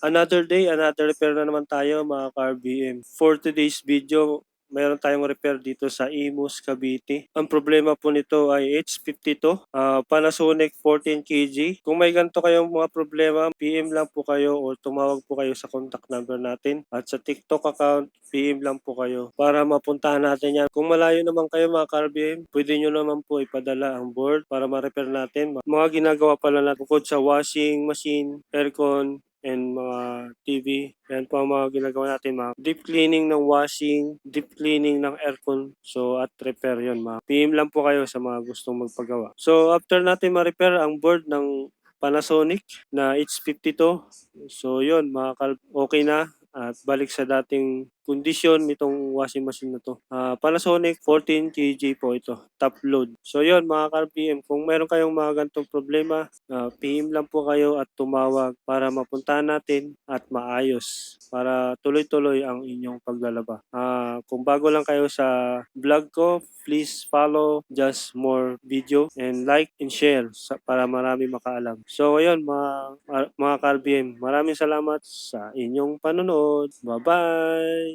Another day, another repair na naman tayo mga ka-RBM. For today's video, mayroon tayong repair dito sa Imus, Cavite. Ang problema po nito ay H52, Panasonic 14 kg. Kung may ganito kayong mga problema, PM lang po kayo o tumawag po kayo sa contact number natin. At sa TikTok account, PM lang po kayo para mapuntahan natin yan. Kung malayo naman kayo mga ka-RBM, pwede nyo naman po ipadala ang board para ma-repair natin. Mga ginagawa pala natin bukod sa washing machine, aircon, and mga TV. Yan po ang mga ginagawa natin, mga deep cleaning ng washing, deep cleaning ng aircon. So at repair yun, mga PM lang po kayo sa mga gustong magpagawa. So after natin ma-repair ang board ng Panasonic na H52, so yun mga okay na at balik sa dating kondisyon nitong washing machine na to. Panasonic 14 kg po ito, top load. So yun mga ka-RPM, kung meron kayong mga ganitong problema, PM lang po kayo at tumawag para mapuntahan natin at maayos para tuloy-tuloy ang inyong paglalaba. Kung bago lang kayo sa vlog ko, please follow Just More Video and like and share para marami makaalam. So ayun mga ka-RPM, maraming salamat sa inyong panonood. Bye-bye!